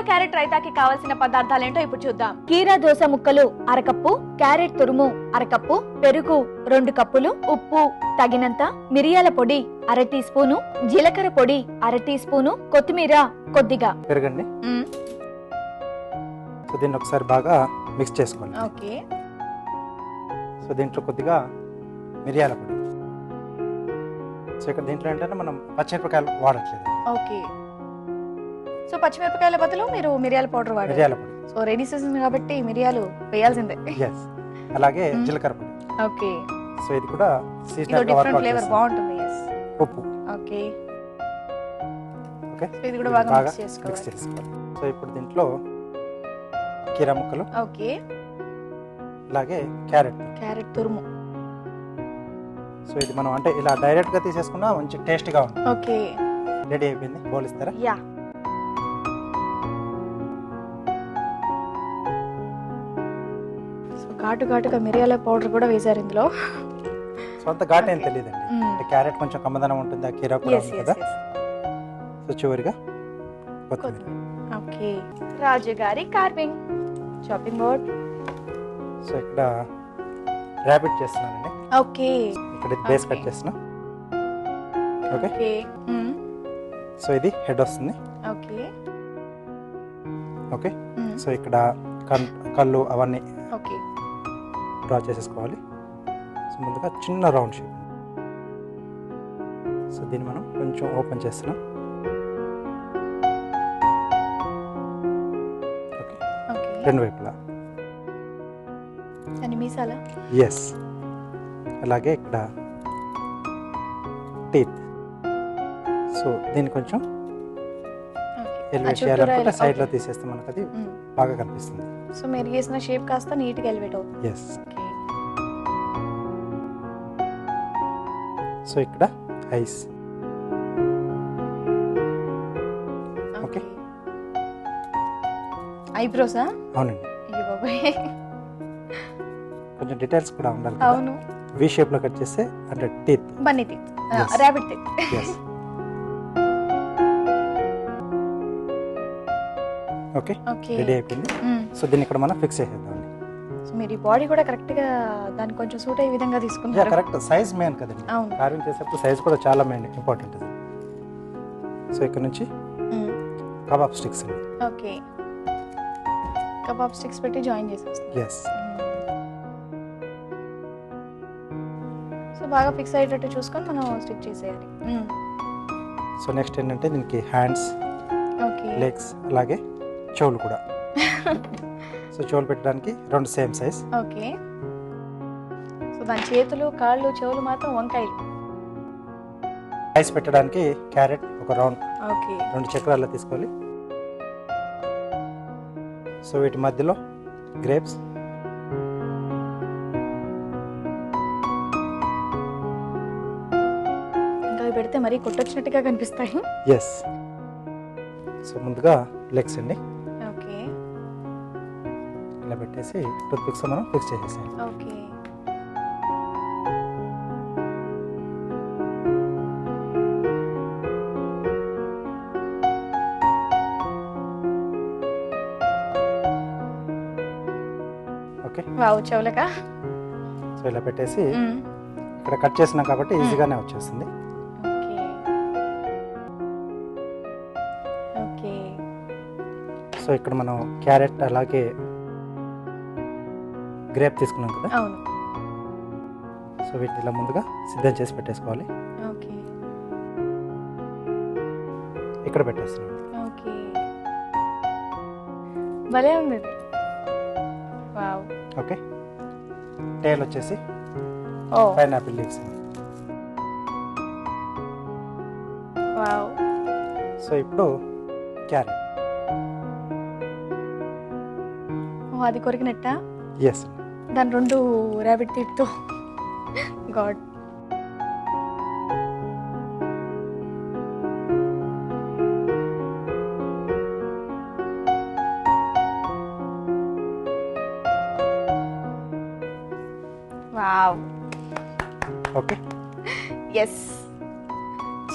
Carrot రైతాకి కావాల్సిన పదార్థాలు ఏంటో ఇప్పుడు చూద్దాం. కీరా దోస ముక్కలు అరకప్పు, క్యారెట్ తురుము అరకప్పు, పెరుగు 2 కప్పులు, ఉప్పు తగినంత, మిరియాల పొడి 1/2 టీ స్పూను, జీలకర్ర పొడి 1/2 టీ స్పూను, కొత్తిమీర కొద్దిగా. పెరగండి. సో దీన్ని ఒకసారి బాగా మిక్స్ చేసుకోవాలి. ఓకే. సో దీంట్లో కొద్దిగా మిరియాల పొడి. సో ఇక్కడ దీంట్లో ఏంటంటే మనం పచ్చిమిరపకాయలు వాడట్లేదు. ఓకే. సో పచ్చిమిరపకాయల బదులు మీరు మిరియాల పౌడర్ వాడారు. మిరియాల పొడి. సో రెయినీ సీజన్ కాబట్టి మిరియాలు వేయాల్సిందే. yes అలాగే జీలకర్ర పొడి. ఓకే. సో ఇది కూడా సీజనల్ గా డిఫరెంట్ ఫ్లేవర్ బాగుంటుంది. yes ఉప్పు. ఓకే. ఓకే. సో ఇది కూడా బాగా మిక్స్ చేసుకోవాలి. సో ఇప్పుడు దీంట్లో కీరా ముక్కలు. ఓకే. అలాగే క్యారెట్ తురుము. సో ఇది మనం అంటే ఇలా డైరెక్ట్ గా తీసేసుకున్నా మంచి టేస్ట్ గా ఉంటుంది. ఓకే. రెడీ అయిపోయింది. బౌల్ ఇస్తారా? యా. సో ఘాటుగా మిరియాల పౌడర్ కూడా వేశారు ఇందులో. సో అంత ఘాటు ఏం తెలియదండి. అంటే క్యారెట్ కొంచెం కమ్మదనం ఉంటుంది, ఆ కీరా కూడా ఉంది కదా. సో చివరిగా కొత్తిమీర. ఓకే. రాజు గారి కార్వింగ్ చాపింగ్ బోర్డ్. సో ఇక్కడ ర్యాపిడ్ చేస్తున్నానండి. ఓకే. ఇక్కడ బేస్ కట్ చేస్తున్నా. ఓకే. సో ఇది హెడ్ వస్తుంది. ఓకే. ఓకే. సో ఇక్కడ కళ్ళు అవన్నీ ఓకే డ్రా చేసేసుకోవాలి. సో ముందుగా చిన్న రౌండ్ షేప్. సో దీన్ని మనం కొంచెం ఓపెన్ చేస్తున్నాం. ఓకే. రెండు వైపులా. మీసాలా? ఎస్. అలాగే ఇక్కడ టీత్. సో దీన్ని కొంచెం ఎలివేట్ చేయాలనుకుంటే సైడ్ లో తీసేస్తే మనకు అది బాగా కనిపిస్తుంది. సో మీరు గీసిన షేప్ కాస్త నీట్ గా ఎలివేట్ అవుతుంది. ఎస్. సో ఇక్కడ ఐస్. ఓకే. ఐబ్రోసా? అవునండి. అయ్యో బాబాయ్, కొంచెం డీటెయిల్స్ కూడా ఉండాలి. అవును. వి షేప్ లో కట్ చేస్తే అంటే teeth. Bunny teeth, rabbit teeth. yes okay. Ready అయిపోయింది. సో దీన్ని ఇక్కడ మనం ఫిక్స్ చేసేద్దాం. సో మీరు ఈ బాడీ కూడా కరెక్ట్ గా దానికి కొంచెం సూట్ అయ్యే విధంగా తీసుకున్నారు. కరెక్ట్. సైజ్ మెయిన్ కదండి. కార్వింగ్ చేసేప్పుడు సైజ్ కూడా చాలా మెయిన్ ఇంపార్టెంట్. సో ఇక్కడ నుంచి కబాబ్ స్టిక్స్ అండి. ఓకే. కబాబ్ స్టిక్స్ పెట్టి జాయిన్ చేసేస్తాం. ఎస్. సో బాగా ఫిక్స్ అయ్యేటట్టు చూసుకొని మనం స్టిక్ చేసేయాలి. సో నెక్స్ట్ ఏంటంటే దీనికి హ్యాండ్స్, ఓకే, లెగ్స్, అలాగే చెవులు కూడా. సో చెవులు పెట్టడానికి 2 సేమ్ సైజ్. ఓకే. సో దాని చేతులు, కాళ్ళు, చెవులు మాత్రం వంకాయలు. ఐస్ పెట్టడానికి క్యారెట్ ఒక రౌండ్. ఓకే. 2 చక్రాల్లో తీసుకోవాలి. సో వీటి మధ్యలో గ్రేప్స్. ఇంకా పెడితే మరీ కొట్టొచ్చినట్టుగా కనిపిస్తాయి. ఎస్. సో ముందుగా లెగ్స్ అండి. ఓకే. ఇలా పెట్టేసి టూత్ పిక్స్ మనం ఫిక్స్ చేసేసాం. ఓకే. ఓకే. వావ్, చెవులకా? సో ఇలా పెట్టేసి ఇక్కడ కట్ చేసినాం కాబట్టి ఈజీగానే వచ్చేస్తుంది. ఓకే. సో ఇక్కడ మనం క్యారెట్ అలాగే గ్రేప్ తీసుకున్నాం కదా. అవును. సో వీటిని ఇలా ముందుగా సిద్ధం చేసి పెట్టేసుకోవాలి. ఓకే. ఇక్కడ పెట్టేస్తున్నాం. ఓకే. భలే ఉంది ఇది. వావ్. ఓకే. టేల్ వచ్చేసి పైనాపిల్ లీవ్స్. వావ్. సో ఇప్పుడు క్యారెట్. అది కొరికినట్ట? ఎస్. దాని 2 ర్యాబిట్ టీత్తో. గాడ్. వావ్. ఓకే. ఎస్,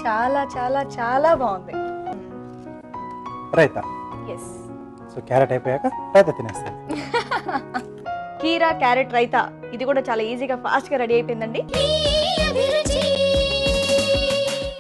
చాలా చాలా చాలా బాగుంది. రైతా. ఎస్. క్యారెట్ అయిపోయాక రైతా తినేస్తాను. కీరా క్యారెట్ రైతా ఇది కూడా చాలా ఈజీగా ఫాస్ట్ గా రెడీ అయిపోయిందండి.